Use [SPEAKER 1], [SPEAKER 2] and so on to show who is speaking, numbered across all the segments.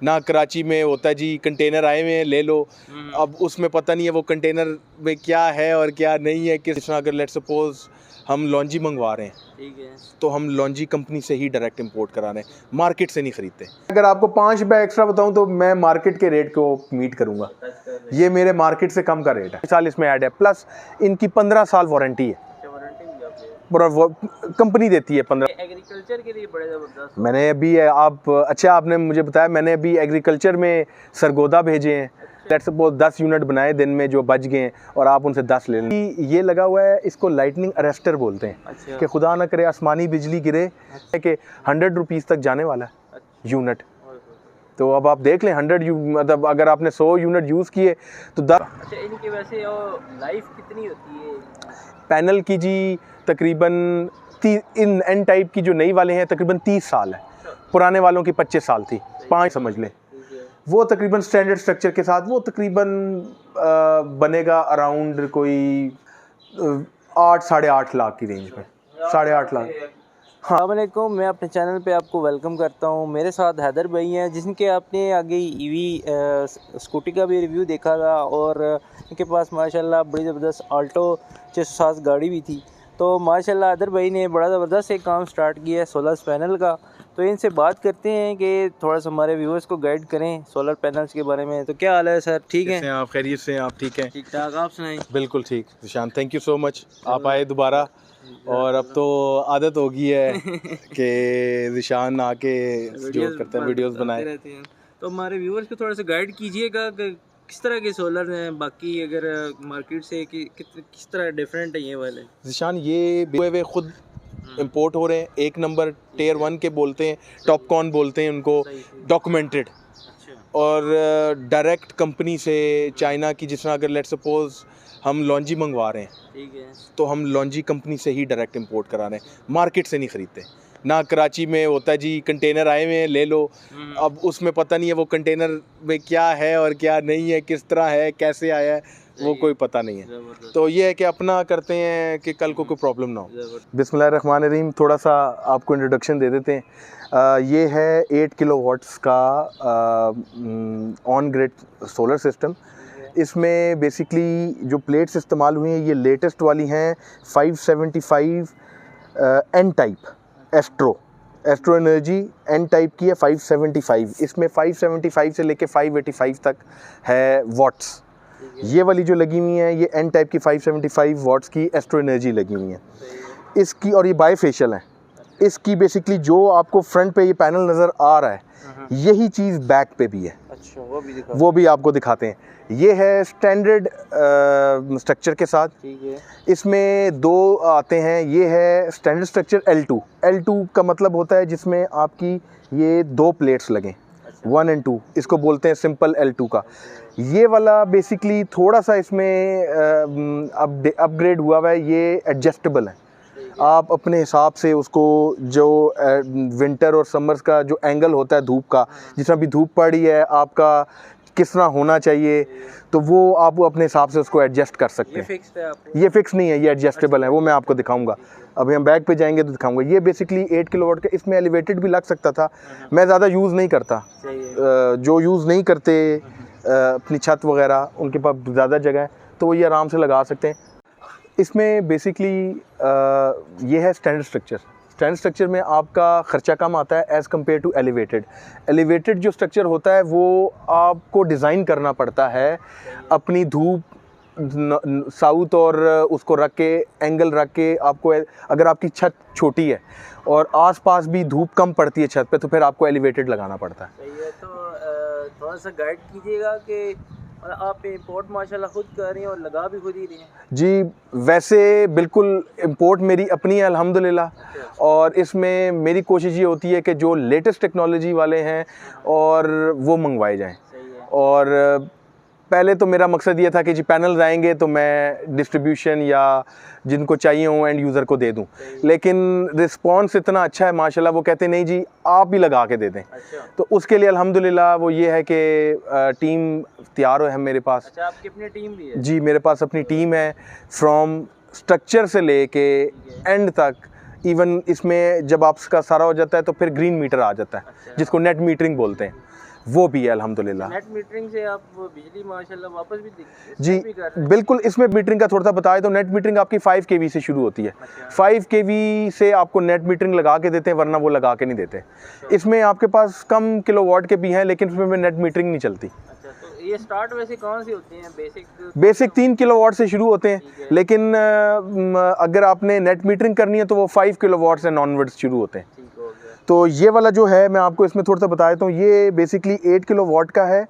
[SPEAKER 1] ना कराची में होता है जी कंटेनर आए हुए हैं ले लो, अब उसमें पता नहीं है वो कंटेनर में क्या है और क्या नहीं है। किस तरह अगर लेट सपोज हम लॉन्जी मंगवा रहे हैं,
[SPEAKER 2] ठीक है,
[SPEAKER 1] तो हम लॉन्जी कंपनी से ही डायरेक्ट इंपोर्ट करा रहे हैं, मार्केट से नहीं खरीदते। अगर आपको 5 रुपये एक्स्ट्रा बताऊं तो मैं मार्केट के रेट को मीट करूंगा, ये मेरे मार्केट से कम का रेट है। साल इसमें ऐड है, प्लस इनकी 15 साल वारंटी है, पूरा कंपनी देती है 15।
[SPEAKER 2] एग्रीकल्चर के लिए बड़े ज़बरदस्त।
[SPEAKER 1] मैंने अभी आपने मुझे बताया, मैंने अभी एग्रीकल्चर में सरगोदा भेजे हैं, लेट्स सपोज 10 यूनिट बनाए दिन में जो बच गए हैं, और आप उनसे 10 ले लें। ये लगा हुआ है, इसको लाइटनिंग अरेस्टर बोलते हैं।
[SPEAKER 2] अच्छा।
[SPEAKER 1] कि खुदा ना करे आसमानी बिजली गिरे, कि 100 रुपीज़ तक जाने वाला है यूनिट। तो अब आप देख लें 100 मतलब अगर आपने 100 यूनिट यूज़ किए तो 10।
[SPEAKER 2] अच्छा, इनकी वैसे लाइफ कितनी होती है
[SPEAKER 1] पैनल की जी? तकरीबन इन एन टाइप की जो नई वाले हैं तकरीबन 30 साल है, पुराने वालों की 25 साल थी, 5 समझ लें। वो तकरीबन स्टैंडर्ड स्ट्रक्चर के साथ वो तकरीबन बनेगा अराउंड कोई 8 साढ़े 8 लाख की रेंज में, 8.5 लाख। हाँ,
[SPEAKER 2] अस्सलामुअलैकुम, मैं अपने चैनल पे आपको वेलकम करता हूँ। मेरे साथ हैदर भाई हैं, जिनके आपने आगे ईवी स्कूटी का भी रिव्यू देखा था, और इनके पास माशाल्लाह बड़ी ज़बरदस्त आल्टो 607 गाड़ी भी थी। तो माशाल्लाह हैदर भाई ने बड़ा ज़बरदस्त एक काम स्टार्ट किया है सोलर पैनल का। तो इनसे बात करते हैं कि थोड़ा सा हमारे व्यूअर्स को गाइड करें सोलर पैनल्स के बारे में। तो क्या हाल है सर? ठीक है
[SPEAKER 1] आप? खैरियत से हैं आप? ठीक है,
[SPEAKER 2] ठीक ठाक, आप सुनाएं?
[SPEAKER 1] बिल्कुल ठीक निशान, थैंक यू सो मच, आप आए दोबारा। और अब तो आदत हो गई है कि निशान आके जो करते हैं वीडियोस बनाए
[SPEAKER 2] रहते हैं। तो हमारे व्यूअर्स को थोड़ा सा गाइड कीजिएगा कि किस तरह के सोलर हैं, बाकी अगर मार्केट से कि किस तरह डिफरेंट है ये वाले।
[SPEAKER 1] निशान ये वे खुद इंपोर्ट हो रहे हैं, 1 नंबर टियर 1 के बोलते हैं, टॉपकॉन बोलते हैं उनको, डॉक्यूमेंटेड, और डायरेक्ट कंपनी से चाइना की। जिस तरह अगर लेट सपोज हम लॉन्जी मंगवा रहे हैं,
[SPEAKER 2] ठीक है, तो
[SPEAKER 1] हम लॉन्जी कंपनी से ही डायरेक्ट इंपोर्ट करा रहे हैं, मार्केट से नहीं खरीदते। ना कराची में होता है जी कंटेनर आए हुए हैं ले लो, अब उसमें पता नहीं है वो कंटेनर में क्या है और क्या नहीं है, किस तरह है, कैसे आया है, वो कोई पता नहीं है। तो ये है कि अपना करते हैं कि कल को कोई प्रॉब्लम ना हो। बिस्मिल्लाहिर्रहमानिर्रहीम, थोड़ा सा आपको इंट्रोडक्शन दे देते हैं। ये है 8 किलोवाट्स का ऑन ग्रिड सोलर सिस्टम। इसमें बेसिकली जो प्लेट्स इस्तेमाल हुई हैं ये लेटेस्ट वाली हैं 575 N type Astro Energy N type की है 575। इसमें 575 से लेके 585 तक है वाट्स। ये वाली जो लगी हुई है ये एन टाइप की 575 वाट्स की एस्ट्रो एनर्जी लगी हुई है इसकी, और ये बाईफेशियल है। इसकी बेसिकली जो आपको फ्रंट पे ये पैनल नज़र आ रहा है यही चीज़ बैक पे भी है।
[SPEAKER 2] अच्छा,
[SPEAKER 1] वो भी आपको दिखाते हैं। ये है स्टैंडर्ड स्ट्रक्चर के साथ।
[SPEAKER 2] ठीक है,
[SPEAKER 1] इसमें 2 आते हैं। ये है स्टैंडर्ड स्ट्रक्चर L2 का मतलब होता है जिसमें आपकी ये 2 प्लेट्स लगें, 1 और 2, इसको बोलते हैं सिंपल L2 का। ये वाला बेसिकली थोड़ा सा इसमें अपग्रेड हुआ है, ये एडजस्टेबल है। आप अपने हिसाब से उसको जो विंटर और समर्स का जो एंगल होता है धूप का, जिस तरह भी धूप पड़ी है आपका किस तरह होना चाहिए, तो वो आप अपने हिसाब से उसको एडजस्ट कर सकते हैं।
[SPEAKER 2] फिक्स्ड है आपको?
[SPEAKER 1] ये फिक्स नहीं है, ये एडजस्टेबल है, वो मैं आपको दिखाऊंगा। अभी हम बैक पे जाएंगे तो दिखाऊंगा। ये बेसिकली 8 किलोवाट का, इसमें एलिवेटेड भी लग सकता था, मैं ज़्यादा यूज़ नहीं करता। जो यूज़ नहीं करते अपनी छत वगैरह, उनके पास ज़्यादा जगह है तो वो ये आराम से लगा सकते हैं। इसमें बेसिकली ये है स्टैंडर्ड स्ट्रक्चर में आपका ख़र्चा कम आता है एज़ कम्पेयर टू एलिवेटेड जो स्ट्रक्चर होता है वो आपको डिज़ाइन करना पड़ता है अपनी धूप साउथ और उसको रख के एंगल रख के। आपको अगर आपकी छत छोटी है और आसपास भी धूप कम पड़ती है छत पे, तो फिर आपको एलिवेटेड लगाना पड़ता है।
[SPEAKER 2] सही है। तो थोड़ा सा गाइड कीजिएगा कि आप इंपोर्ट माशाल्लाह खुद कर रही हैं और लगा भी खुद ही रही हैं?
[SPEAKER 1] जी, वैसे बिल्कुल इंपोर्ट मेरी अपनी है अल्हम्दुलिल्लाह, और इसमें मेरी कोशिश ये होती है कि जो लेटेस्ट टेक्नोलॉजी वाले हैं और वो मंगवाए जाएं। और पहले तो मेरा मकसद ये था कि जी पैनल्स आएंगे तो मैं डिस्ट्रीब्यूशन या जिनको चाहिए हो एंड यूज़र को दे दूं, लेकिन रिस्पांस इतना अच्छा है माशाल्लाह, वो कहते नहीं जी आप भी लगा के दे दें।
[SPEAKER 2] अच्छा।
[SPEAKER 1] तो उसके लिए अल्हम्दुलिल्लाह वो ये है कि टीम तैयार है मेरे पास।
[SPEAKER 2] अच्छा, आपकी अपनी टीम भी है?
[SPEAKER 1] जी, मेरे पास अपनी टीम है, फ्रॉम स्ट्रक्चर से लेके एंड तक। इवन इसमें जब आपका सारा हो जाता है तो फिर ग्रीन मीटर आ जाता है, जिसको नेट मीटरिंग बोलते हैं। वो भी है अल्हम्दुलिल्लाह।
[SPEAKER 2] नेट मीटरिंग से आप बिजली माशाल्लाह वापस भी
[SPEAKER 1] जी
[SPEAKER 2] भी कर रहे हैं।
[SPEAKER 1] बिल्कुल, इसमें मीटरिंग का थोड़ा सा बताएं तो नेट मीटरिंग आपकी 5 kV से शुरू होती है। 5 kV से आपको नेट मीटरिंग लगा के देते हैं, वरना वो लगा के नहीं देते। इसमें आपके पास कम किलोवाट के भी हैं, लेकिन उसमें नेट मीटरिंग नहीं चलती।
[SPEAKER 2] अच्छा, तो ये स्टार्ट वैसे कौन सी होती हैं?
[SPEAKER 1] बेसिक 3 किलोवाट से शुरू होते हैं, लेकिन अगर आपने नेट मीटरिंग करनी है तो वो 5 किलोवाट से नॉनवर्ड्स शुरू होते हैं। तो ये वाला जो है मैं आपको इसमें थोड़ा सा बता देता हूँ, ये बेसिकली 8 किलोवाट का है।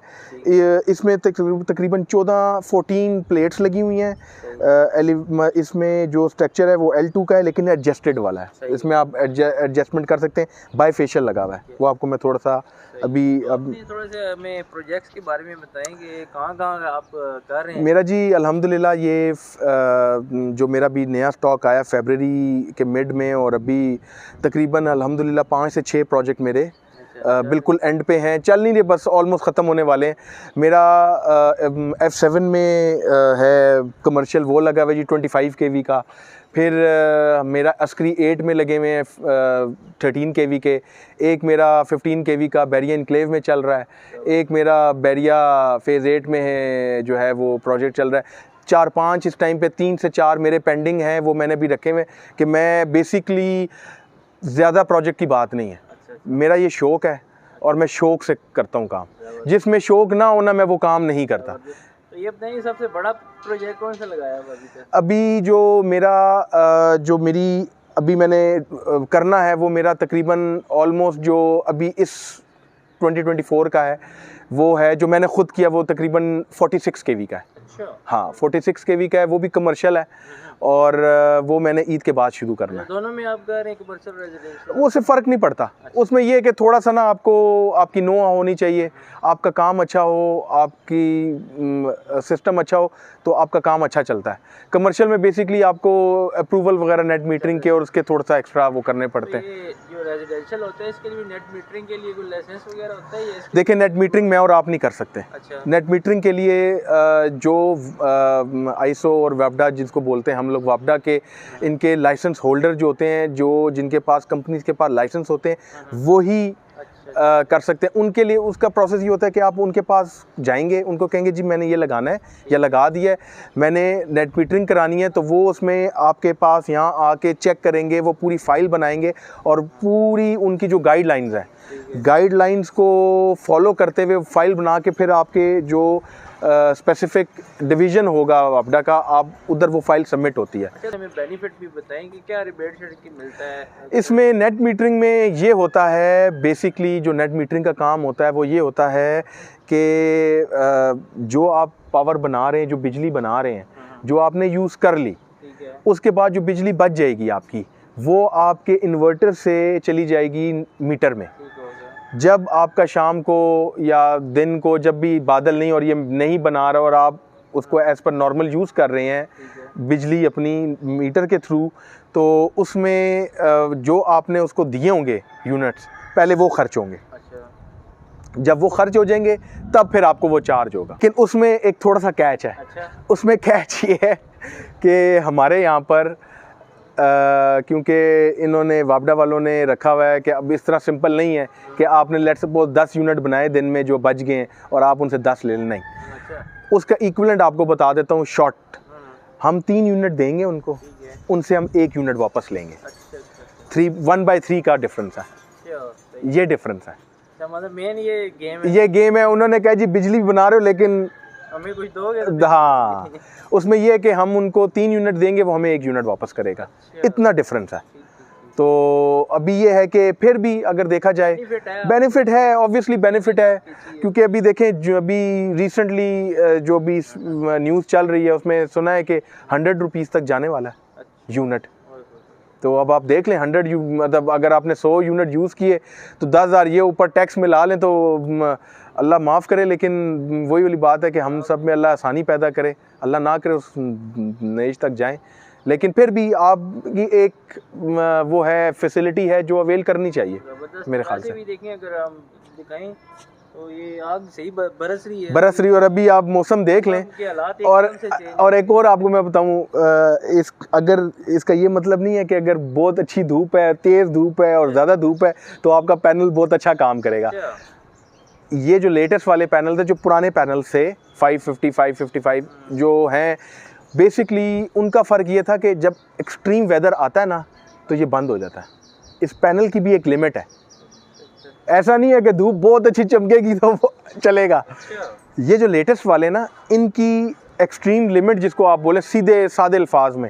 [SPEAKER 1] इसमें तकरीबन 14 प्लेट्स लगी हुई हैं। इसमें जो स्ट्रक्चर है वो L2 का है, लेकिन एडजस्टेड वाला है। इसमें आप एडजस्टमेंट कर सकते हैं, बाईफेशियल लगा हुआ है। वो आपको मैं थोड़ा सा अभी
[SPEAKER 2] थोड़ा सा हमें प्रोजेक्ट्स के बारे में बताएंगे, कहाँ आप कर रहे हैं?
[SPEAKER 1] मेरा जी अल्हम्दुलिल्लाह ये जो मेरा भी नया स्टॉक आया फरवरी के मिड में, और अभी तकरीबन अल्हम्दुलिल्लाह 5 से 6 प्रोजेक्ट मेरे बिल्कुल एंड पे हैं, चल नहीं रहे, बस ऑलमोस्ट ख़त्म होने वाले हैं। मेरा F7 में है कमर्शियल, वो लगा हुआ है जी 25 kV का। फिर मेरा अस्करी 8 में लगे हुए हैं 13 kV के। एक मेरा 15 kV का बैरिया इनक्लेव में चल रहा है। एक मेरा बैरिया फेज़ 8 में है, जो है वो प्रोजेक्ट चल रहा है। 4-5 इस टाइम पे, 3 से 4 मेरे पेंडिंग हैं, वो मैंने भी रखे हुए कि मैं बेसिकली ज़्यादा प्रोजेक्ट की बात नहीं है। मेरा ये शौक़ है और मैं शौक़ से करता हूँ काम। जिसमें शौक़ ना होना मैं वो काम नहीं करता।
[SPEAKER 2] तो ये बताइए सबसे बड़ा प्रोजेक्ट कौन सा लगाया अभी तक?
[SPEAKER 1] अभी जो मेरा जो मेरी अभी मैंने करना है वो मेरा तकरीबन ऑलमोस्ट जो अभी इस 2024 का है वो है, जो मैंने ख़ुद किया, वो तकरीबन 46 kV का है।
[SPEAKER 2] अच्छा।
[SPEAKER 1] हाँ 46 kV का है, वो भी कमर्शियल है, और वो मैंने ईद के बाद शुरू करना है।
[SPEAKER 2] दोनों में आप कर रहे हैं कमर्शियल रेजिडेंशियल?
[SPEAKER 1] वो से फ़र्क नहीं पड़ता। उसमें ये है कि थोड़ा सा ना आपको आपकी नोआ होनी चाहिए, आपका काम अच्छा हो, आपकी सिस्टम अच्छा हो, तो आपका काम अच्छा चलता है। कमर्शियल में बेसिकली आपको अप्रूवल वगैरह नेट मीटरिंग के और उसके थोड़ा सा एक्स्ट्रा वो करने पड़ते हैं।
[SPEAKER 2] ये जो रेजिडेंशियल होता है इसके लिए नेट मीटरिंग के लिए कोई लाइसेंस वगैरह होता है?
[SPEAKER 1] देखिए नेट मीटरिंग मैं और आप नहीं कर सकते।
[SPEAKER 2] अच्छा।
[SPEAKER 1] नेट मीटरिंग के लिए जो ISO और वापडा जिसको बोलते हैं हम लोग, वापडा के इनके लाइसेंस होल्डर जो होते हैं, जो जिनके पास कंपनीज के पास लाइसेंस होते हैं, वो ही कर सकते हैं। उनके लिए उसका प्रोसेस ये होता है कि आप उनके पास जाएंगे, उनको कहेंगे जी मैंने ये लगाना है या लगा दिया है, मैंने नेट मीटरिंग करानी है, तो वो उसमें आपके पास यहाँ आके चेक करेंगे, वो पूरी फ़ाइल बनाएंगे और पूरी उनकी जो गाइडलाइंस है, गाइडलाइंस को फॉलो करते हुए फ़ाइल बना के फिर आपके जो स्पेसिफिक डिवीज़न होगा वापडा का, आप उधर वो फाइल सबमिट होती है।
[SPEAKER 2] अच्छा, हमें बेनिफिट भी बताएंगे, क्या रिबेट की मिलता है
[SPEAKER 1] इसमें? नेट मीटरिंग में ये होता है, बेसिकली जो नेट मीटरिंग का काम होता है वो ये होता है कि जो आप पावर बना रहे हैं, जो बिजली बना रहे हैं, जो आपने यूज़ कर ली, उसके बाद जो बिजली बच जाएगी आपकी, वो आपके इन्वर्टर से चली जाएगी मीटर में। जब आपका शाम को या दिन को जब भी बादल नहीं और ये नहीं बना रहा और आप उसको एज़ पर नॉर्मल यूज़ कर रहे हैं बिजली अपनी मीटर के थ्रू, तो उसमें जो आपने उसको दिए होंगे यूनिट्स, पहले वो खर्च होंगे। जब वो खर्च हो जाएंगे तब फिर आपको वो चार्ज होगा। लेकिन उसमें एक थोड़ा सा कैच है। उसमें कैच ये है कि हमारे यहाँ पर क्योंकि इन्होंने वापडा वालों ने रखा हुआ है कि अब इस तरह सिंपल नहीं है कि आपने लेट्स सपोज 10 यूनिट बनाए दिन में जो बच गए हैं और आप उनसे 10 ले लें, नहीं। उसका इक्विवेलेंट आपको बता देता हूँ शॉर्ट, हम 3 यूनिट देंगे उनको, उनसे हम 1 यूनिट वापस लेंगे। 1/3 का डिफरेंस है, ये डिफरेंस है।
[SPEAKER 2] मतलब मेन ये
[SPEAKER 1] गेम है। उन्होंने कहा जी बिजली भी बना रहे हो लेकिन
[SPEAKER 2] हमें कुछ दोगे?
[SPEAKER 1] हाँ, उसमें ये है कि हम उनको 3 यूनिट देंगे, वो हमें 1 यूनिट वापस करेगा। इतना डिफरेंस है। तो अभी ये है कि फिर भी अगर देखा जाए बेनिफिट है, ऑब्वियसली बेनिफिट है, क्योंकि अभी देखें जो अभी रिसेंटली जो भी न्यूज़ चल रही है उसमें सुना है कि 100 रुपीज़ तक जाने वाला है यूनिट। तो अब आप देख लें 100 मतलब अगर आपने 100 यूनिट यूज़ किए तो 10,000 ये ऊपर टैक्स में ला लें तो अल्लाह माफ़ करे, लेकिन वही वाली बात है कि हम सब में अल्लाह आसानी पैदा करे, अल्लाह ना करे उस नेज तक जाएं। लेकिन फिर भी आपकी एक वो है फैसिलिटी है जो अवेल करनी चाहिए मेरे ख्याल से।
[SPEAKER 2] भी देखें अगर हम दिखाएं तो ये आग सही बरस रही है,
[SPEAKER 1] और अभी आप मौसम देख लें। और एक और आपको मैं बताऊं, अगर इसका ये मतलब नहीं है कि अगर बहुत अच्छी धूप है, तेज़ धूप है और ज़्यादा धूप है तो आपका पैनल बहुत अच्छा काम करेगा। ये जो लेटेस्ट वाले पैनल थे, जो पुराने पैनल से 550, 555 जो हैं, बेसिकली उनका फ़र्क ये था कि जब एक्सट्रीम वेदर आता है ना तो ये बंद हो जाता है। इस पैनल की भी एक लिमिट है, ऐसा नहीं है कि धूप बहुत अच्छी चमकेगी तो वो चलेगा। ये जो लेटेस्ट वाले ना, इनकी एक्सट्रीम लिमिट जिसको आप बोले सीधे सादे अल्फाज में,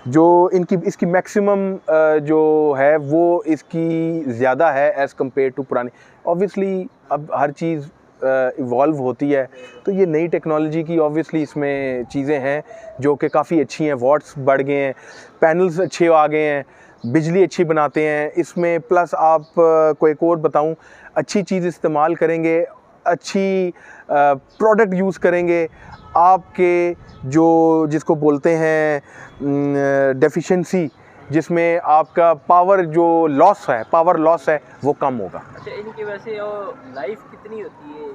[SPEAKER 1] जो इसकी मैक्सिमम जो है वो इसकी ज़्यादा है एज़ कम्पेयर टू पुरानी। ऑब्वियसली अब हर चीज़ इवॉल्व होती है, तो ये नई टेक्नोलॉजी की ऑब्वियसली इसमें चीज़ें हैं जो कि काफ़ी अच्छी हैं। वॉट्स बढ़ गए हैं, पैनल्स अच्छे आ गए हैं, बिजली अच्छी बनाते हैं इसमें। प्लस आप को एक और बताऊं, अच्छी चीज़ इस्तेमाल करेंगे, अच्छी प्रोडक्ट यूज़ करेंगे, आपके जो जिसको बोलते हैं डेफिशिएंसी, जिसमें आपका पावर जो लॉस है, पावर लॉस है, वो कम होगा।
[SPEAKER 2] अच्छा, इनकी वैसे लाइफ कितनी होती है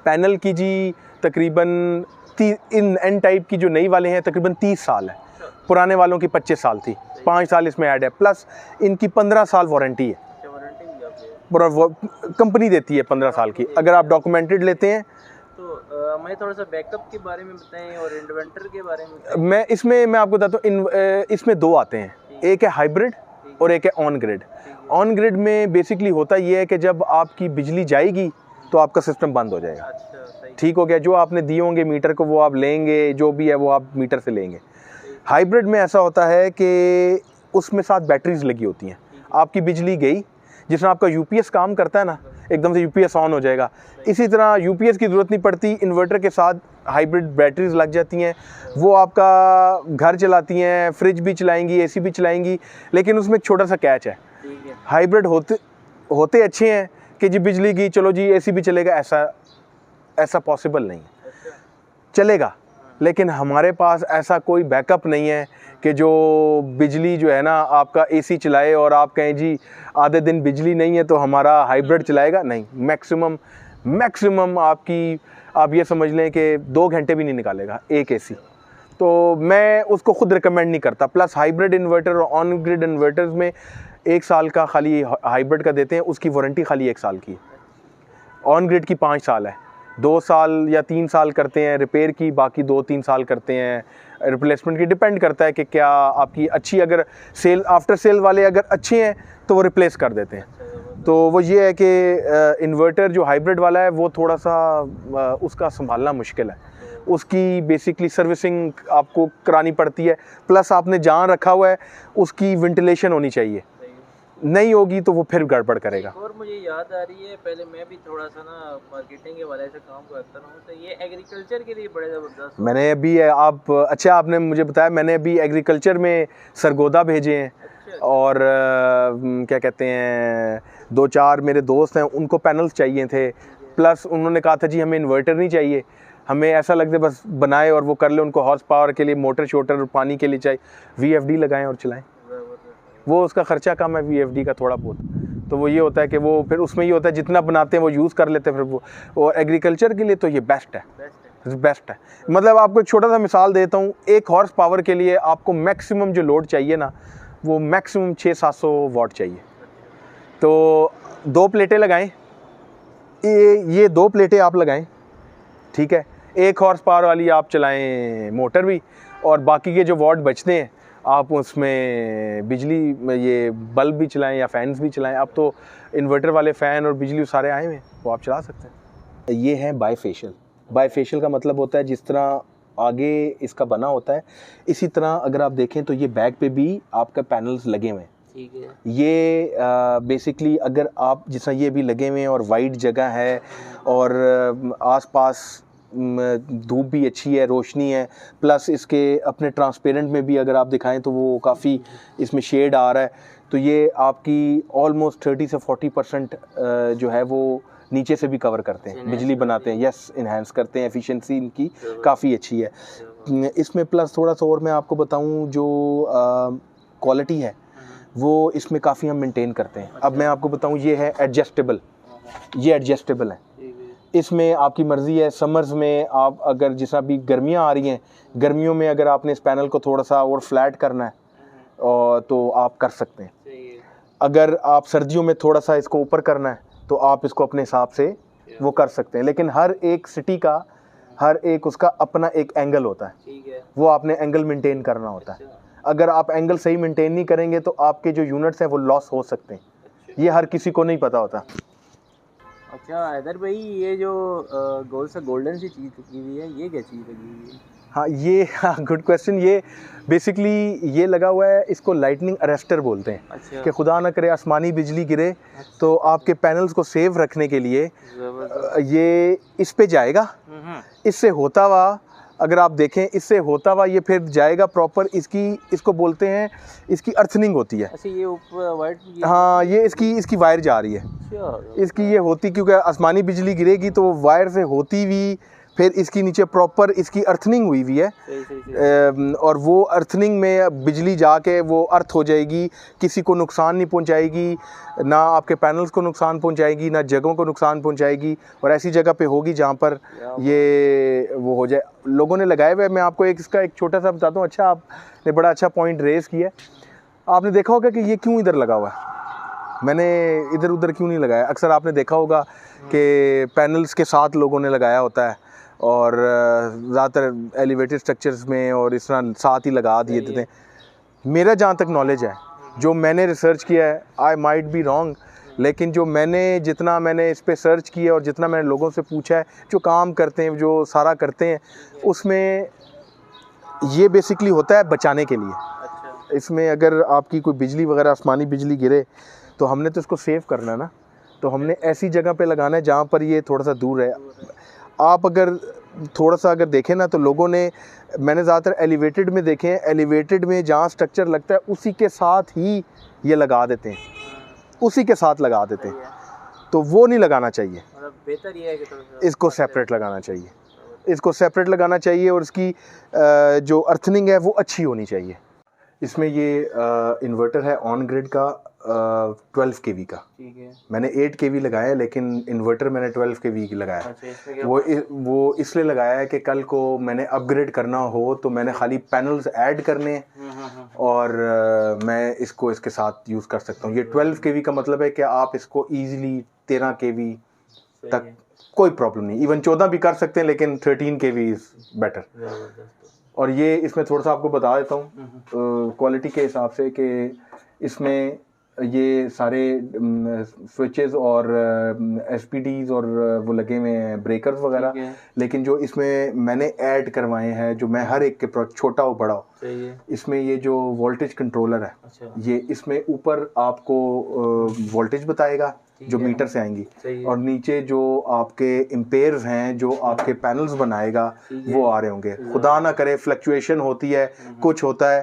[SPEAKER 1] पैनल की जी? तकरीबन इन एन टाइप की जो नई वाले हैं तकरीबन 30 साल है, पुराने वालों की 25 साल थी, 5 साल इसमें ऐड है। प्लस इनकी 15 साल वारंटी है, कंपनी देती है 15 साल की, अगर आप डॉक्यूमेंटेड लेते हैं।
[SPEAKER 2] तो मैं थोड़ा सा बैकअप के बारे में बताएं और इन्वर्टर के बारे में।
[SPEAKER 1] मैं आपको बताता हूँ, इसमें दो आते हैं, एक है हाइब्रिड और एक है ऑन ग्रिड। ऑन ग्रिड में बेसिकली होता ये है कि जब आपकी बिजली जाएगी तो आपका सिस्टम बंद हो जाएगा। ठीक हो गया, जो आपने दिए होंगे मीटर को वो आप लेंगे, जो भी है वो आप मीटर से लेंगे। हाइब्रिड में ऐसा होता है कि उसमें साथ बैटरीज लगी होती हैं, आपकी बिजली गई, जिसमें आपका यूपीएस काम करता है ना, एकदम से यूपीएस ऑन हो जाएगा। इसी तरह यूपीएस की ज़रूरत नहीं पड़ती, इन्वर्टर के साथ हाइब्रिड बैटरीज लग जाती हैं, वो आपका घर चलाती हैं, फ्रिज भी चलाएंगी, एसी भी चलाएंगी। लेकिन उसमें एक छोटा सा कैच है, हाइब्रिड होते अच्छे हैं कि जी बिजली गई चलो जी एसी भी चलेगा, ऐसा पॉसिबल नहीं है। चलेगा, लेकिन हमारे पास ऐसा कोई बैकअप नहीं है कि जो बिजली जो है ना आपका एसी चलाए और आप कहें जी आधे दिन बिजली नहीं है तो हमारा हाइब्रिड चलाएगा। नहीं, मैक्सिमम आप ये समझ लें कि 2 घंटे भी नहीं निकालेगा एक एसी, तो मैं उसको खुद रिकमेंड नहीं करता। प्लस हाइब्रिड इन्वर्टर और ऑन ग्रिड इन्वर्टर्स में 1 साल का खाली हाइब्रिड का देते हैं, उसकी वारंटी खाली 1 साल की है। ऑन ग्रिड की 5 साल है, 2 साल या 3 साल करते हैं रिपेयर की, बाकी 2-3 साल करते हैं रिप्लेसमेंट की। डिपेंड करता है कि क्या आपकी अच्छी, अगर सेल आफ्टर सेल वाले अगर अच्छे हैं तो वो रिप्लेस कर देते हैं। तो वो ये है कि इन्वर्टर जो हाइब्रिड वाला है वो थोड़ा सा उसका संभालना मुश्किल है, उसकी बेसिकली सर्विसिंग आपको करानी पड़ती है। प्लस आपने जहाँ रखा हुआ है उसकी वेंटिलेशन होनी चाहिए, नहीं होगी तो वो फिर गड़बड़ करेगा।
[SPEAKER 2] और मुझे याद आ रही है, पहले मैं भी थोड़ा सा ना मार्केटिंग के वाले से काम करता हूँ, तो ये एग्रीकल्चर के लिए बड़े ज़बरदस्त।
[SPEAKER 1] मैंने अभी अच्छा आपने मुझे बताया, मैंने अभी एग्रीकल्चर में सरगोदा भेजे हैं। अच्छा। और क्या कहते हैं, 2-4 मेरे दोस्त हैं, उनको पैनल्स चाहिए थे। प्लस उन्होंने कहा था जी हमें इन्वर्टर नहीं चाहिए, हमें ऐसा लगता है बस बनाए और वो कर ले, उनको हॉर्स पावर के लिए मोटर शोटर और पानी के लिए चाहिए, VFD लगाएं और चलाएं। वो उसका ख़र्चा कम है VFD का थोड़ा बहुत, तो वो ये होता है कि वो फिर उसमें ये होता है जितना बनाते हैं वो यूज़ कर लेते हैं फिर वो। और एग्रीकल्चर के लिए तो ये बेस्ट है। मतलब आपको एक छोटा सा मिसाल देता हूँ, 1 हॉर्स पावर के लिए आपको मैक्सिमम जो लोड चाहिए ना वो मैक्सिमम 600-700 वाट चाहिए। तो 2 प्लेटें लगाएं, ये 2 प्लेटें आप लगाएं, ठीक है। 1 हॉर्स पावर वाली आप चलाएं मोटर भी, और बाकी के जो वाट बचते हैं आप उसमें बिजली ये बल्ब भी चलाएं या फैंस भी चलाएं। अब तो इन्वर्टर वाले फ़ैन और बिजली सारे आए हुए हैं, वो आप चला सकते हैं। ये है बाईफेशियल का मतलब होता है जिस तरह आगे इसका बना होता है, इसी तरह अगर आप देखें तो ये बैक पे भी आपका पैनल्स लगे हुए हैं। ठीक है। ये बेसिकली अगर आप जिस तरह ये भी लगे हुए हैं और वाइड जगह है और आसपास धूप भी अच्छी है, रोशनी है, प्लस इसके अपने ट्रांसपेरेंट में भी अगर आप दिखाएं तो वो काफ़ी इसमें शेड आ रहा है, तो ये आपकी ऑलमोस्ट 30 से 40% जो है वो नीचे से भी कवर करते हैं, बिजली बनाते हैं। यस, इन्हांस करते हैं, एफिशिएंसी इनकी काफ़ी अच्छी है इसमें। प्लस थोड़ा सा और मैं आपको बताऊं, जो क्वालिटी है वो इसमें काफ़ी हम मेंटेन करते हैं। अब मैं आपको बताऊं, ये है एडजस्टेबल, ये एडजस्टेबल है, इसमें आपकी मर्ज़ी है। समर्स में आप अगर जिस अभी गर्मियाँ आ रही हैं, गर्मियों में अगर आपने इस पैनल को थोड़ा सा और फ्लैट करना है और तो आप कर सकते हैं। अगर आप सर्दियों में थोड़ा सा इसको ऊपर करना है तो आप इसको अपने हिसाब से वो कर सकते हैं, लेकिन हर एक सिटी का हर एक उसका अपना एक एंगल होता है,
[SPEAKER 2] ठीक है।
[SPEAKER 1] वो आपने एंगल मेंटेन करना होता है। अगर आप एंगल सही मेंटेन नहीं करेंगे तो आपके जो यूनिट्स हैं वो लॉस हो सकते हैं, ये हर किसी को नहीं पता होता।
[SPEAKER 2] अच्छा हैदर भाई, ये जो गोल से गोल्डन सी चीज़ लगी हुई है, ये क्या चीज़ लगी हुई है?
[SPEAKER 1] हाँ ये गुड क्वेश्चन। ये बेसिकली ये लगा हुआ है, इसको लाइटनिंग अरेस्टर बोलते हैं।
[SPEAKER 2] अच्छा।
[SPEAKER 1] कि खुदा ना करे आसमानी बिजली गिरे तो आपके पैनल्स को सेव रखने के लिए ये इस पे जाएगा। इससे होता हुआ अगर आप देखें, इससे होता हुआ ये फिर जाएगा प्रॉपर, इसको बोलते हैं, इसकी अर्थिंग होती है।
[SPEAKER 2] अच्छा, ये ऊपर वाइट,
[SPEAKER 1] हाँ ये इसकी वायर जा रही है।
[SPEAKER 2] अच्छा।
[SPEAKER 1] इसकी ये होती, क्योंकि आसमानी बिजली गिरेगी तो वो वायर से होती हुई फिर इसकी नीचे प्रॉपर इसकी अर्थिंग हुई हुई है। और वो अर्थिंग में बिजली जाके वो अर्थ हो जाएगी, किसी को नुकसान नहीं पहुंचाएगी, ना आपके पैनल्स को नुकसान पहुंचाएगी, ना जगहों को नुकसान पहुंचाएगी, और ऐसी जगह पे होगी जहाँ पर ये वो हो जाए। लोगों ने लगाए हुए, मैं आपको इसका एक छोटा सा बताता हूँ। अच्छा, आपने बड़ा अच्छा पॉइंट रेज़ किया। आपने देखा होगा कि ये क्यों इधर लगा हुआ है, मैंने इधर उधर क्यों नहीं लगाया। अक्सर आपने देखा होगा कि पैनल्स के साथ लोगों ने लगाया होता है, और ज़्यादातर एलिवेटेड स्ट्रक्चर्स में और इस तरह साथ ही लगा दिए देते हैं। मेरा जहाँ तक नॉलेज है, जो मैंने रिसर्च किया है, आई माइट बी रॉन्ग, लेकिन जितना मैंने इस पे सर्च किया और जितना मैंने लोगों से पूछा है जो काम करते हैं, जो सारा करते हैं, उसमें ये बेसिकली होता है बचाने के लिए। इसमें अगर आपकी कोई बिजली वगैरह आसमानी बिजली गिरे तो हमने तो इसको सेव करना है ना, तो हमने ऐसी जगह पे लगाना है जहाँ पर ये थोड़ा सा दूर है। आप अगर थोड़ा सा अगर देखें ना, तो लोगों ने, मैंने ज़्यादातर एलिवेटेड में देखे हैं, एलिवेटेड में जहाँ स्ट्रक्चर लगता है उसी के साथ ही ये लगा देते हैं, उसी के साथ लगा देते हैं। तो वो नहीं लगाना चाहिए,
[SPEAKER 2] बेहतर ये है कि
[SPEAKER 1] इसको सेपरेट लगाना चाहिए, इसको सेपरेट लगाना चाहिए, और इसकी जो अर्थिंग है वो अच्छी होनी चाहिए। इसमें ये इन्वर्टर है ऑन ग्रिड का 12 kV का।
[SPEAKER 2] ठीक है।
[SPEAKER 1] मैंने 8 kV लगाया है, लेकिन इन्वर्टर मैंने 12 kV की लगाया है।
[SPEAKER 2] अच्छा,
[SPEAKER 1] वो इसलिए लगाया है कि कल को मैंने अपग्रेड करना हो तो मैंने खाली पैनल्स ऐड करने और मैं इसको इसके साथ यूज़ कर सकता हूँ। ये 12 kV का मतलब है कि आप इसको ईज़िली 13 kV तक कोई प्रॉब्लम नहीं, इवन 14 भी कर सकते हैं, लेकिन 13 kV इज़ बेटर। और ये इसमें थोड़ा सा आपको बता देता हूँ क्वालिटी के हिसाब से, कि इसमें ये सारे स्विचेस और एसपीडीज और वो लगे हुए हैं, ब्रेकर्स वगैरह, लेकिन जो इसमें मैंने ऐड करवाए हैं, जो मैं हर एक के छोटा हो बड़ा हो, इसमें ये जो वोल्टेज कंट्रोलर है, ये इसमें ऊपर आपको वोल्टेज बताएगा जो मीटर से आएंगी, और नीचे जो आपके एम्पेयर्स हैं, जो आपके पैनल्स बनाएगा, वो आ रहे होंगे। खुदा ना करे फ्लक्चुएशन होती है, कुछ होता है,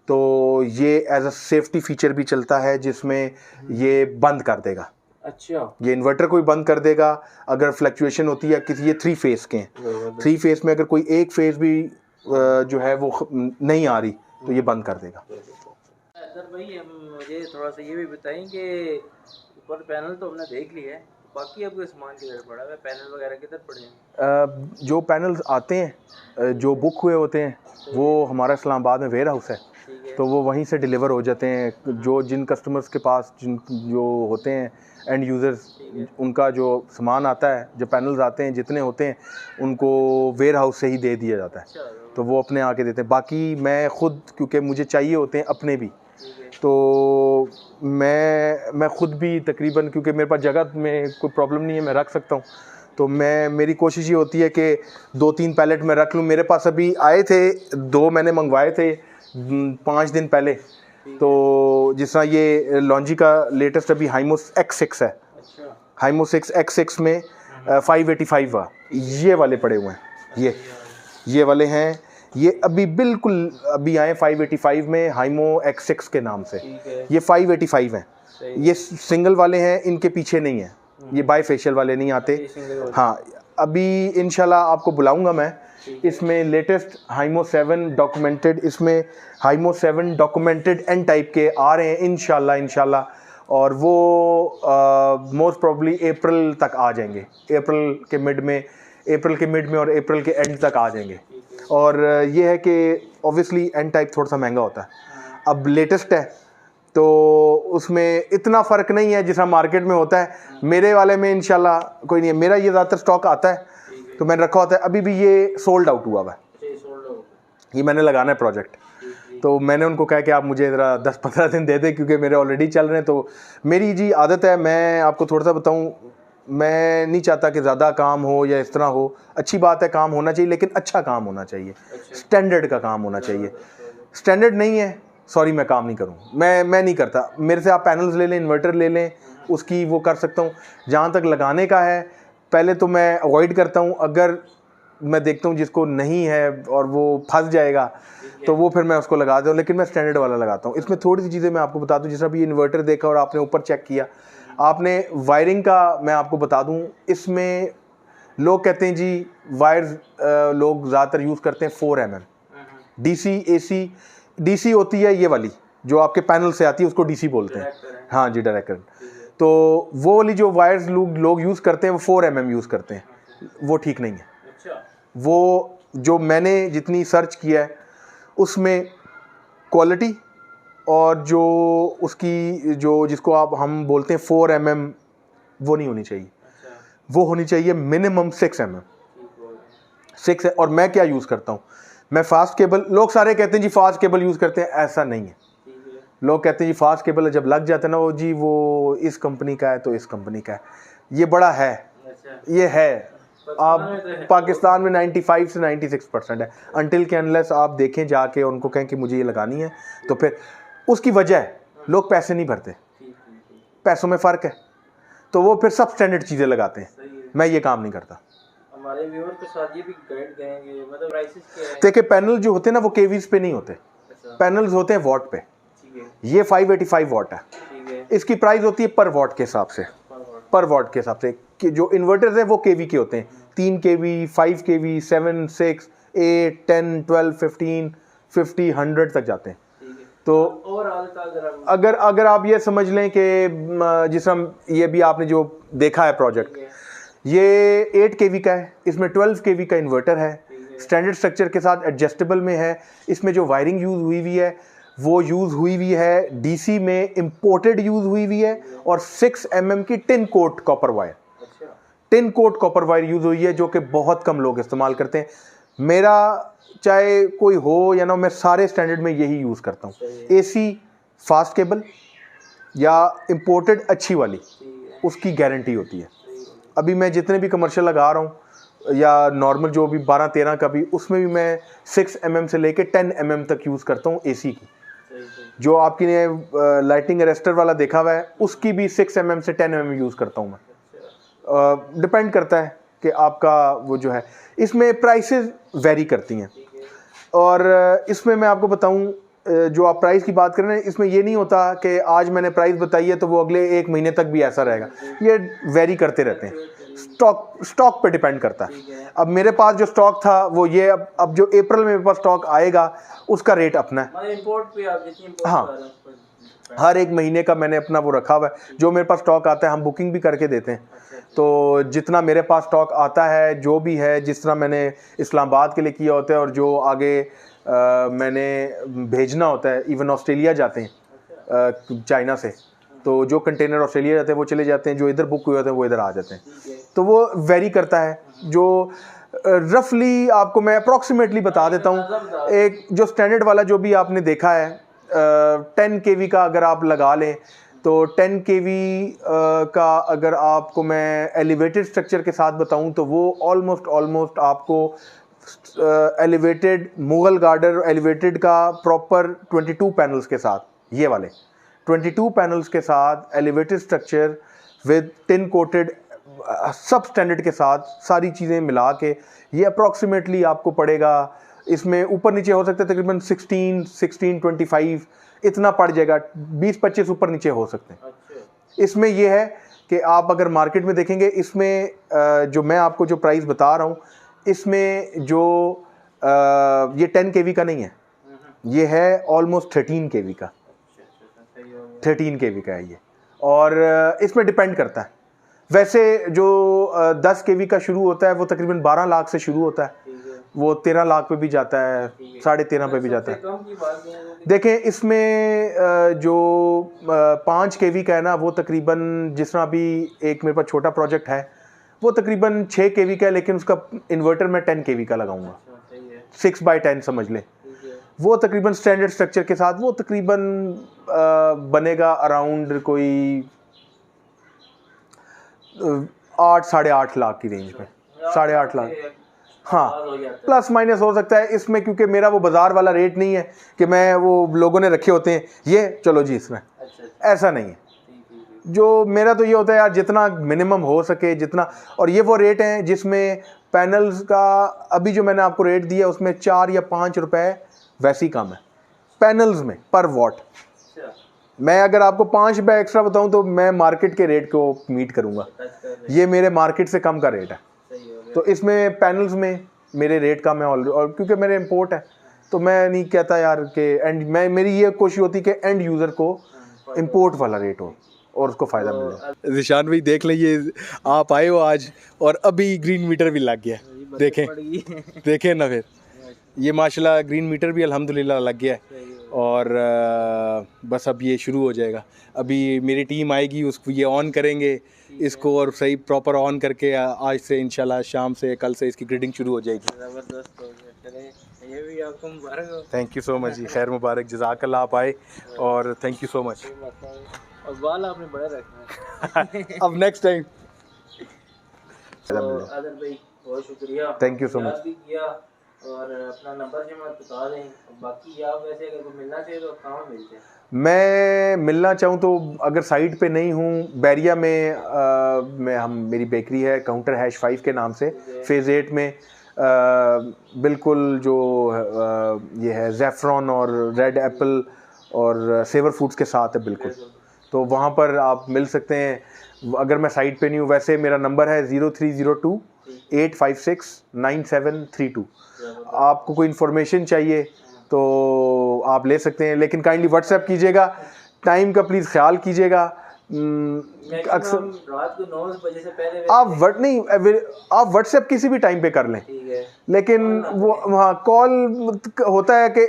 [SPEAKER 1] तो ये एज अ सेफ्टी फीचर भी चलता है, जिसमें ये बंद कर देगा।
[SPEAKER 2] अच्छा,
[SPEAKER 1] ये इन्वर्टर को भी बंद कर देगा अगर फ्लक्चुएशन होती है किसी। ये 3 फेस के हैं, 3 फेस में अगर कोई एक फेस भी जो है वो नहीं आ रही तो ये बंद कर देगा।
[SPEAKER 2] सर भाई, मुझे थोड़ा सा ये भी बताएं कि ऊपर पैनल तो हमने देख लिया है, बाकी आपको सामान किधर पड़ा है, पैनल वगैरह किधर पड़े हैं?
[SPEAKER 1] जो पैनल्स आते हैं, जो बुक हुए होते हैं, वो हमारा इस्लामाबाद में वेयर हाउस है, तो वो वहीं से डिलीवर हो जाते हैं। जिन कस्टमर्स के पास जो होते हैं एंड यूज़र्स, उनका जो सामान आता है, जो पैनल्स आते हैं जितने होते हैं, उनको वेयर हाउस से ही दे दिया जाता है, तो वो अपने आके देते हैं। बाकी मैं ख़ुद, क्योंकि मुझे चाहिए होते हैं अपने भी, तो मैं ख़ुद भी तकरीबन, क्योंकि मेरे पास जगह में कोई प्रॉब्लम नहीं है, मैं रख सकता हूँ, तो मेरी कोशिश ये होती है कि 2-3 पैलेट में रख लूँ। मेरे पास अभी आए थे 2, मैंने मंगवाए थे 5 दिन पहले। तो जिस तरह ये लॉन्जी का लेटेस्ट अभी हाइमोस X6 है, हाइमोस X6 में 585 है, ये वाले पड़े हुए हैं, ये वाले हैं, ये अभी बिल्कुल अभी आए 585 में, हाइमो X6 के नाम से। ये 585 हैं, ये सिंगल वाले हैं, इनके पीछे नहीं है, ये बाईफेशियल वाले नहीं आते। हाँ, अभी इंशाल्लाह आपको बुलाऊंगा मैं। इसमें लेटेस्ट हाइमो 7 डॉक्यूमेंटेड, इसमें हाइमो 7 डॉक्यूमेंटेड एन टाइप के आ रहे हैं इंशाल्लाह, और वो मोस्ट प्रॉब्ली अप्रैल तक आ जाएंगे, अप्रैल के मिड में और अप्रैल के एंड तक आ जाएंगे। और ये है कि ऑब्वियसली एन टाइप थोड़ा सा महंगा होता है, अब लेटेस्ट है तो उसमें इतना फ़र्क नहीं है जितना मार्केट में होता है। मेरे वाले में इंशाल्लाह कोई नहीं है, मेरा ये ज़्यादातर स्टॉक आता है तो मैंने रखा होता है। अभी भी ये सोल्ड आउट हुआ है, ये मैंने लगाना है प्रोजेक्ट, तो मैंने उनको कहा कि आप मुझे ज़रा 10-15 दिन दे दें क्योंकि मेरे ऑलरेडी चल रहे हैं। तो मेरी जी आदत है, मैं आपको थोड़ा सा बताऊं, मैं नहीं चाहता कि ज़्यादा काम हो या इस तरह हो। अच्छी बात है, काम होना चाहिए, लेकिन अच्छा काम होना चाहिए, स्टैंडर्ड का काम होना चाहिए। स्टैंडर्ड नहीं है, सॉरी मैं काम नहीं करूँ, मैं नहीं करता। मेरे से आप पैनल्स ले लें, इन्वर्टर ले लें, उसकी वो कर सकता हूँ। जहाँ तक लगाने का है, पहले तो मैं अवॉइड करता हूँ। अगर मैं देखता हूँ जिसको नहीं है और वो फंस जाएगा तो वो फिर मैं उसको लगा दूँ, लेकिन मैं स्टैंडर्ड वाला लगाता हूँ। इसमें थोड़ी सी चीज़ें मैं आपको बता दूँ। जिस तरह भी इन्वर्टर देखा और आपने ऊपर चेक किया, आपने वायरिंग का मैं आपको बता दूँ। इसमें लोग कहते हैं जी वायर्स लोग ज़्यादातर यूज़ करते हैं 4 mm DC AC। DC होती है ये वाली जो आपके पैनल से आती है, उसको DC बोलते हैं। हाँ जी, डायरेक्ट करंट। तो वो वाली जो वायर्स लोग यूज़ करते हैं वो 4 mm यूज़ करते हैं, वो ठीक नहीं है। वो जो मैंने जितनी सर्च किया है उसमें क्वालिटी और जो उसकी जो जिसको हम बोलते हैं 4 mm, वो नहीं होनी चाहिए। वो होनी चाहिए मिनिमम 6 mm। 6 है। और मैं क्या यूज़ करता हूँ, मैं फास्ट केबल, लोग सारे कहते हैं जी फास्ट केबल यूज़ करते हैं, ऐसा नहीं है। लोग कहते हैं जी फास्ट केबल जब लग जाता है ना वो जी वो इस कंपनी का है तो इस कंपनी का है, ये बड़ा है, ये है। आप पाकिस्तान में 95 से 96% है। अनटिल के अनलेस आप देखें जाके उनको कहें कि मुझे ये लगानी है, तो फिर उसकी वजह है लोग पैसे नहीं भरते, पैसों में फ़र्क है, तो वो फिर सब स्टैंडर्ड चीज़ें लगाते हैं। मैं ये काम नहीं करता।
[SPEAKER 2] हमारे व्यूअर के साथ ये भी गाइड करेंगे, मतलब प्राइसेस क्या है?
[SPEAKER 1] देखिए पैनल जो होते हैं ना वो केवीज पे नहीं होते, पैनल्स होते हैं वॉट पे। ये 585 वॉट है, इसकी प्राइस होती है पर वॉट के हिसाब से, पर वॉट के हिसाब से। कि जो इन्वर्टर्स हैं वो केवी के होते हैं, 3 kV, 5 kV, 7, 6, 8, 10, 12, 15, 50, 100 तक जाते हैं। तो अगर आप ये समझ लें कि जिस हम ये भी आपने जो देखा है प्रोजेक्ट, ये 8 kV का है, इसमें 12 kV का इन्वर्टर है, स्टैंडर्ड स्ट्रक्चर के साथ एडजस्टेबल में है। इसमें जो वायरिंग यूज़ हुई हुई है वो यूज़ हुई हुई है DC में, इम्पोर्टेड यूज़ हुई हुई है, और 6 mm की tin coat copper wire, tin coat copper wire use हुई है, जो कि बहुत कम लोग इस्तेमाल करते हैं। मेरा चाहे कोई हो या ना, मैं सारे स्टैंडर्ड में यही यूज़ करता हूँ। AC फास्ट केबल या इम्पोर्टेड अच्छी वाली, उसकी गारंटी होती है। अभी मैं जितने भी कमर्शियल लगा रहा हूँ या नॉर्मल जो भी 12-13 का भी, उसमें भी मैं 6 mm से लेके 10 mm तक यूज़ करता हूँ AC की। जो आपकी ने लाइटिंग अरेस्टर वाला देखा हुआ है, उसकी भी 6 mm से 10 mm यूज़ करता हूँ मैं। डिपेंड करता है कि आपका वो जो है। इसमें प्राइसेस वेरी करती हैं, और इसमें मैं आपको बताऊं, जो आप प्राइस की बात कर रहे हैं, इसमें ये नहीं होता कि आज मैंने प्राइस बताई है तो वो अगले 1 महीने तक भी ऐसा रहेगा। ये वेरी करते रहते हैं, स्टॉक पे डिपेंड करता है। अब मेरे पास जो स्टॉक था वो ये, अब जो अप्रैल में मेरे पास स्टॉक आएगा उसका रेट अपना है। हाँ, हर 1 महीने का मैंने अपना वो रखा हुआ है। जो मेरे पास स्टॉक आता है हम बुकिंग भी करके देते हैं। तो जितना मेरे पास स्टॉक आता है, जो भी है, जिस तरह मैंने इस्लामाबाद के लिए किया होता है और जो आगे मैंने भेजना होता है, इवन ऑस्ट्रेलिया जाते हैं चाइना से, तो जो कंटेनर ऑस्ट्रेलिया जाते हैं वो चले जाते हैं, जो इधर बुक हुए होते हैं वो इधर आ जाते हैं। तो वो वेरी करता है। जो रफली आपको मैं अप्रॉक्सीमेटली बता देता हूँ, एक जो स्टैंडर्ड वाला जो भी आपने देखा है 10 kV का अगर आप लगा लें, तो 10 kV का अगर आपको मैं एलिवेटेड स्ट्रक्चर के साथ बताऊं तो वो ऑलमोस्ट आपको एलिवेटेड मुगल गार्डर एलिवेटेड का प्रॉपर 22 पैनल्स के साथ, ये वाले 22 पैनल्स के साथ elevated structure with tin coated सब स्टैंडर्ड के साथ सारी चीज़ें मिला के ये अप्रॉक्सीमेटली आपको पड़ेगा। इसमें ऊपर नीचे हो सकता है तकरीबन 16, 25 इतना पड़ जाएगा, 20-25 ऊपर नीचे हो सकते हैं। इसमें यह है कि आप अगर मार्केट में देखेंगे, इसमें जो मैं आपको जो प्राइस बता रहा हूँ, इसमें जो ये 10 kV का नहीं है, ये है ऑलमोस्ट 13 kV का, 13 kV का है ये। और इसमें डिपेंड करता है। वैसे जो 10 kV का शुरू होता है वो तकरीबन 12 लाख से शुरू होता है, वो 13 लाख पे भी जाता है, 13.5 पे भी जाता है।
[SPEAKER 2] कम की बात नहीं है।
[SPEAKER 1] देखें इसमें जो 5 kV का है ना, वो तकरीबन जिस तरह अभी एक मेरे पास छोटा प्रोजेक्ट है वो तकरीबन 6 kV का है, लेकिन उसका इन्वर्टर मैं 10 kV का लगाऊंगा, 6/10 समझ लें। वो तकरीबन स्टैंडर्ड स्ट्रक्चर के साथ वो तकरीबन बनेगा अराउंड कोई 8-8.5 लाख की रेंज में, 8.5 लाख। हाँ, प्लस माइनस हो सकता है इसमें, क्योंकि मेरा वो बाज़ार वाला रेट नहीं है कि मैं वो लोगों ने रखे होते हैं ये चलो जी इसमें, ऐसा नहीं है। जो मेरा तो ये होता है यार जितना मिनिमम हो सके जितना, और ये वो रेट हैं जिसमें पैनल्स का अभी जो मैंने आपको रेट दिया उसमें 4 या 5 रुपए वैसे ही कम है पैनल्स में पर वॉट। मैं अगर आपको 5 रुपये एक्स्ट्रा बताऊं तो मैं मार्केट के रेट को मीट करूंगा, ये मेरे मार्केट से कम का रेट है। तो इसमें पैनल्स में मेरे रेट कम है ऑलरेडी, और क्योंकि मेरे इंपोर्ट है तो मैं नहीं कहता यार कि एंड मेरी ये कोशिश होती कि एंड यूज़र को इंपोर्ट वाला रेट हो और उसको फ़ायदा मिल जाए। ज़िशान भाई देख लीजिए, आप आए हो आज और अभी ग्रीन मीटर भी लग गया, देखें देखें ना, फिर ये माशाल्लाह ग्रीन मीटर भी अल्हम्दुलिल्लाह लग गया है। और बस अब ये शुरू हो जाएगा, अभी मेरी टीम आएगी उसको ये ऑन करेंगे इसको, और सही प्रॉपर ऑन करके आज से इंशाल्लाह शाम से कल से इसकी ग्रिडिंग शुरू हो जाएगी।
[SPEAKER 2] ज़बरदस्त हो गया, चले ये भी आपको मुबारक हो।
[SPEAKER 1] थैंक यू सो मच जी, खैर मुबारक, जज़ाकल्लाह आप आए और थैंक यू सो मच।
[SPEAKER 2] और बाल आपने बड़े रखने हैं।
[SPEAKER 1] अब नेक्स्ट टाइम।
[SPEAKER 2] आदर भाई बहुत शुक्रिया,
[SPEAKER 1] थैंक यू सो मच।
[SPEAKER 2] भी किया और अपना नंबर जो मैं बता दें, बाकी आप वैसे अगर कोई मिलना चाहिए तो कहाँ मिलते हैं? मैं
[SPEAKER 1] मिलना चाहूँ तो अगर साइट पे नहीं हूँ, बैरिया में मेरी बेकरी है, काउंटर #5 के नाम से, फेज़ 8 में बिल्कुल जो ये है ज़ैफ़रॉन और रेड एप्पल और सेवर फूड्स के साथ है बिल्कुल, तो वहाँ पर आप मिल सकते हैं अगर मैं साइट पे नहीं हूँ। वैसे मेरा नंबर है 0302 856 9732। आपको कोई इन्फॉर्मेशन चाहिए तो आप ले सकते हैं, लेकिन काइंडली व्हाट्सएप कीजिएगा, टाइम का प्लीज़ ख्याल कीजिएगा।
[SPEAKER 2] अक्सर रात को 9 बजे से पहले
[SPEAKER 1] आप व्हाट्सएप किसी भी टाइम पे कर लें,
[SPEAKER 2] ठीक है,
[SPEAKER 1] लेकिन वो हाँ कॉल होता है कि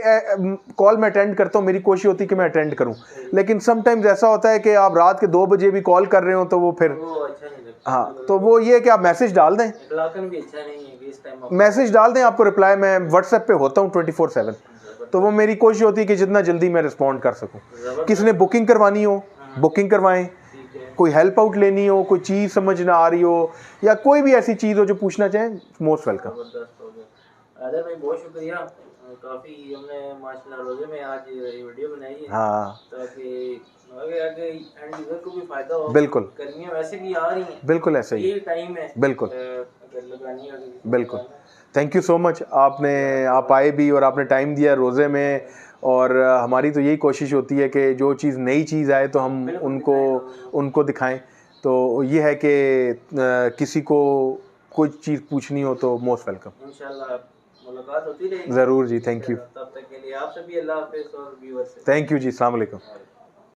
[SPEAKER 1] कॉल मैं अटेंड करता हूँ, मेरी कोशिश होती है कि मैं अटेंड करूँ, लेकिन समटाइम्स ऐसा होता है कि आप रात के 2 बजे भी कॉल कर रहे हो तो वो फिर
[SPEAKER 2] अच्छा नहीं लगता।
[SPEAKER 1] हाँ, तो वो ये है कि आप मैसेज डाल दें,
[SPEAKER 2] भी अच्छा नहीं है कि इस टाइम
[SPEAKER 1] मैसेज डाल दें, आपको रिप्लाई मैं व्हाट्सएप पे होता हूँ 24/7, तो वो मेरी कोशिश होती है कि जितना जल्दी मैं रिस्पॉन्ड कर सकूँ। किसी ने बुकिंग करवानी हो बुकिंग करवाएं, कोई हेल्प आउट लेनी हो, कोई चीज़ समझ ना आ रही हो या कोई भी ऐसी चीज़ हो जो पूछना चाहें, मोस्ट वेलकम।
[SPEAKER 2] आदर भाई बहुत शुक्रिया, काफ़ी हमने माशाल्लाह रोज़े में आज ये वीडियो बनाई है,
[SPEAKER 1] हाँ,
[SPEAKER 2] ताकि आगे एंड यूज़र को भी फ़ायदा हो।
[SPEAKER 1] बिल्कुल,
[SPEAKER 2] गर्मियाँ वैसे भी आ रही हैं,
[SPEAKER 1] बिल्कुल ऐसा ही,
[SPEAKER 2] ये टाइम है,
[SPEAKER 1] बिल्कुल
[SPEAKER 2] अगर लगानी है
[SPEAKER 1] बिल्कुल। थैंक यू सो मच, आप आए भी और आपने टाइम दिया रोज़े में, और हमारी तो यही कोशिश होती है कि जो चीज़ नई चीज़ आए तो हम उनको दिखाएं। तो ये है कि किसी को कोई चीज़ पूछनी हो तो मोस्ट वेलकम।
[SPEAKER 2] इंशाल्लाह मुलाकात होती रहेगी।
[SPEAKER 1] ज़रूर जी, थैंक यू।
[SPEAKER 2] तब तक के लिए आप सभी अल्लाह हाफ़िज़ और व्यूअर्स से
[SPEAKER 1] थैंक यू जी, अस्सलाम वालेकुम।